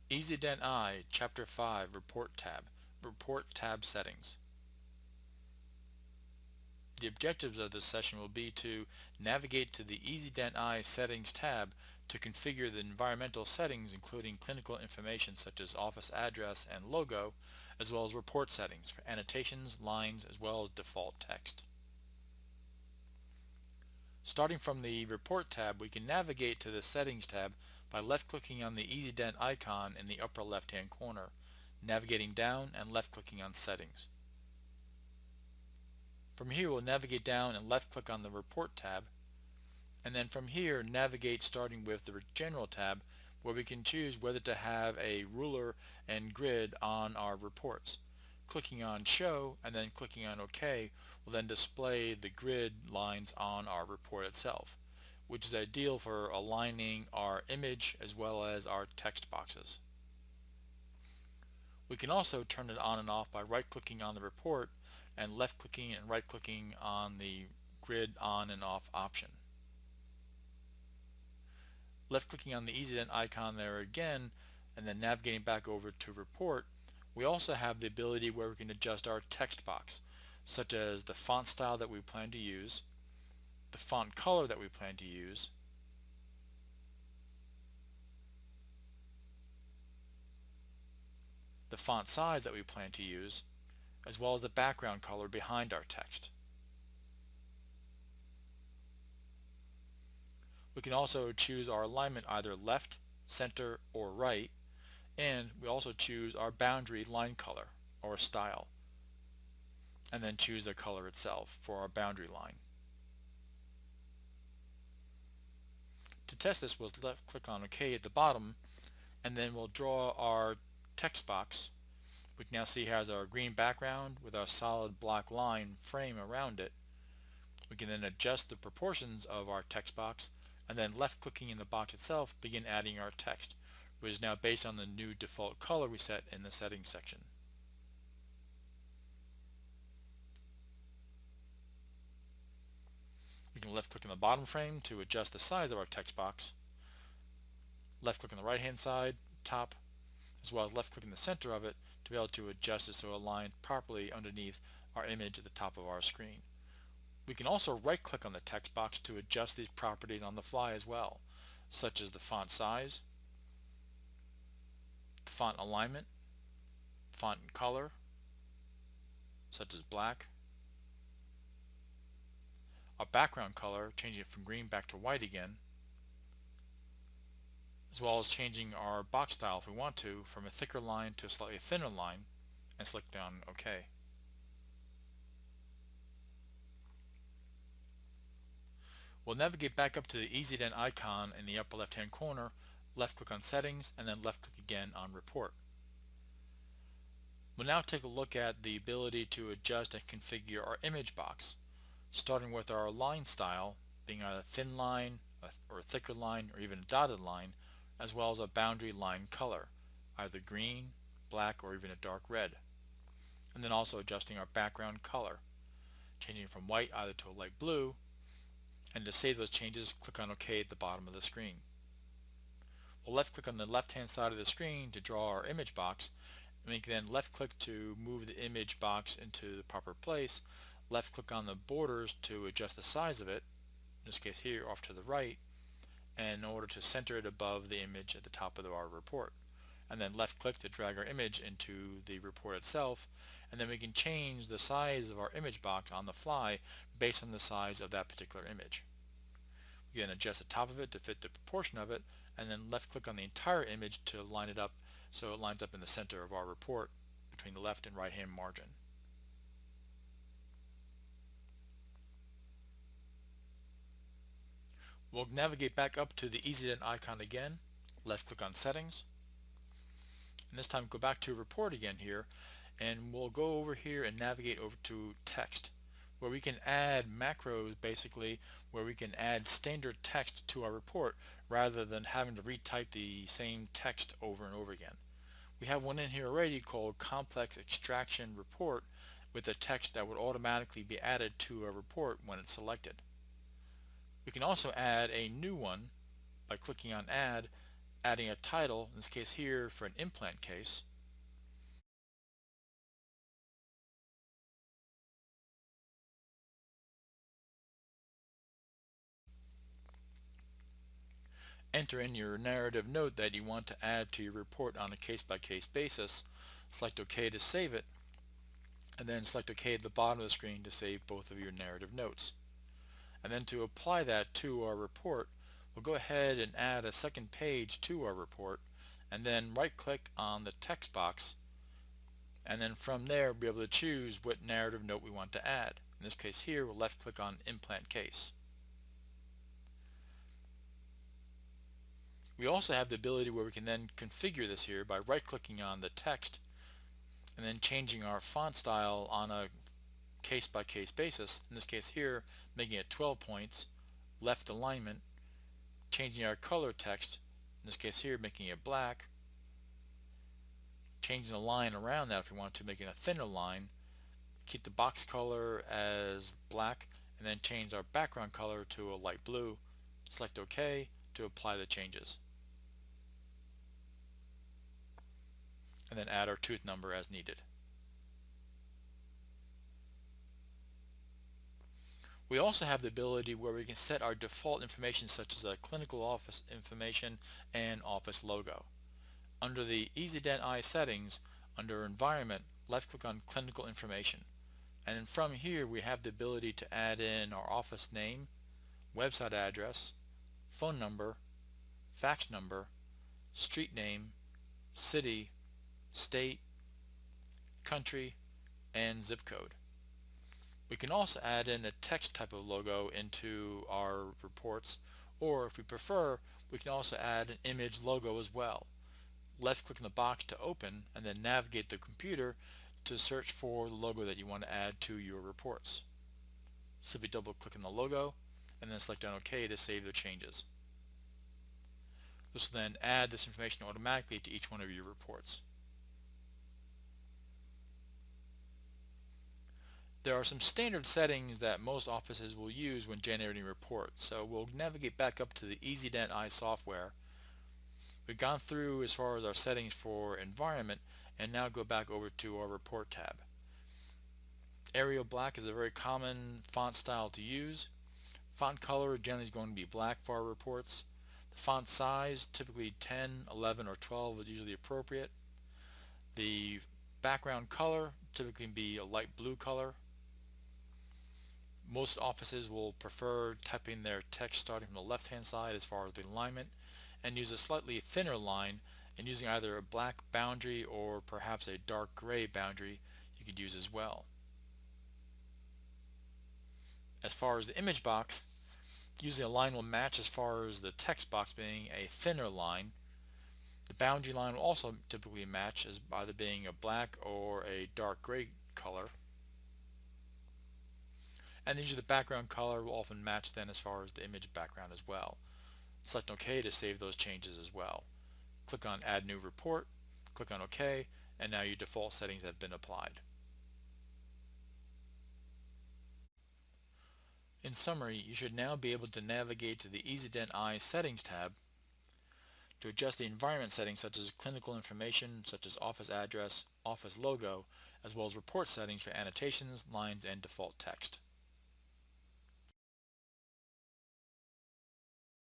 EzDent-i Chapter 5 Report tab Settings. The objectives of this session will be to navigate to the EzDent-i Settings tab to configure the environmental settings including clinical information such as office address and logo, as well as report settings for annotations, lines, as well as default text. Starting from the Report tab, we can navigate to the Settings tab by left-clicking on the EzDent icon in the upper left-hand corner, navigating down and left-clicking on Settings. From here we'll navigate down and left-click on the Report tab, and then from here navigate starting with the General tab, where we can choose whether to have a ruler and grid on our reports. Clicking on Show and then clicking on OK will then display the grid lines on our report itself, which is ideal for aligning our image as well as our text boxes. We can also turn it on and off by right-clicking on the report and left-clicking and right-clicking on the grid on and off option. Left-clicking on the EzDent icon there again and then navigating back over to report, we also have the ability where we can adjust our text box, such as the font style that we plan to use, the font color that we plan to use, the font size that we plan to use, as well as the background color behind our text. We can also choose our alignment either left, center, or right, and we also choose our boundary line color or style, and then choose the color itself for our boundary line. To test this, we'll left-click on OK at the bottom, and then we'll draw our text box. We can now see has our green background with our solid black line frame around it. We can then adjust the proportions of our text box, and then left-clicking in the box itself begin adding our text, which is now based on the new default color we set in the settings section. We can left-click on the bottom frame to adjust the size of our text box, left-click on the right-hand side, top, as well as left-click in the center of it to be able to adjust it so it aligns properly underneath our image at the top of our screen. We can also right-click on the text box to adjust these properties on the fly as well, such as the font size, the font alignment, font color, such as black, our background color, changing it from green back to white again, as well as changing our box style if we want to from a thicker line to a slightly thinner line, and select on OK. We'll navigate back up to the EzDent icon in the upper left hand corner, left click on Settings, and then left click again on Report. We'll now take a look at the ability to adjust and configure our image box, starting with our line style being either a thin line or a thicker line or even a dotted line, as well as a boundary line color, either green, black, or even a dark red. And then also adjusting our background color, changing from white either to a light blue, and to save those changes click on OK at the bottom of the screen. We'll left click on the left hand side of the screen to draw our image box, and we can then left click to move the image box into the proper place, left click on the borders to adjust the size of it, in this case here off to the right, and in order to center it above the image at the top of our report, and then left click to drag our image into the report itself, and then we can change the size of our image box on the fly based on the size of that particular image. We can adjust the top of it to fit the proportion of it, and then left click on the entire image to line it up so it lines up in the center of our report between the left and right hand margin. We'll navigate back up to the EzDent icon again, left click on Settings, and this time go back to Report again here, and we'll go over here and navigate over to Text, where we can add macros basically, where we can add standard text to our report rather than having to retype the same text over and over again. We have one in here already called Complex Extraction Report with a text that would automatically be added to a report when it's selected. We can also add a new one by clicking on Add adding a title, in this case here for an implant case, enter in your narrative note that you want to add to your report on a case-by-case basis, select OK to save it, and then select OK at the bottom of the screen to save both of your narrative notes. And then to apply that to our report, we'll go ahead and add a second page to our report, and then right-click on the text box, and then from there we'll be able to choose what narrative note we want to add. In this case here, we'll left-click on implant case. We also have the ability where we can then configure this here by right-clicking on the text and then changing our font style on a case-by-case basis. In this case here, making it 12 points, left alignment, changing our color text, in this case here making it black, changing the line around that if we want to, making a thinner line, keep the box color as black, and then change our background color to a light blue. Select OK to apply the changes. And then add our tooth number as needed. We also have the ability where we can set our default information such as a clinical office information and office logo. Under the EzDent-i settings, under environment, left click on clinical information. And then from here we have the ability to add in our office name, website address, phone number, fax number, street name, city, state, country, and zip code. We can also add in a text type of logo into our reports, or if we prefer, we can also add an image logo as well. Left click in the box to open and then navigate the computer to search for the logo that you want to add to your reports. Simply double click on the logo and then select on OK to save the changes. This will then add this information automatically to each one of your reports. There are some standard settings that most offices will use when generating reports, so we'll navigate back up to the EzDent-i software. We've gone through as far as our settings for environment, and now go back over to our report tab. Arial black is a very common font style to use. Font color generally is going to be black for our reports. The font size, typically 10, 11, or 12 is usually appropriate. The background color typically be a light blue color. Most offices will prefer typing their text starting from the left hand side as far as the alignment, and use a slightly thinner line, and using either a black boundary or perhaps a dark gray boundary you could use as well. As far as the image box, usually a line will match as far as the text box being a thinner line. The boundary line will also typically match as either being a black or a dark gray color. And usually the background color will often match then as far as the image background as well. Select OK to save those changes as well. Click on Add New Report, click on OK, and now your default settings have been applied. In summary, you should now be able to navigate to the EzDent-i Settings tab to adjust the environment settings such as clinical information, such as office address, office logo, as well as report settings for annotations, lines, and default text.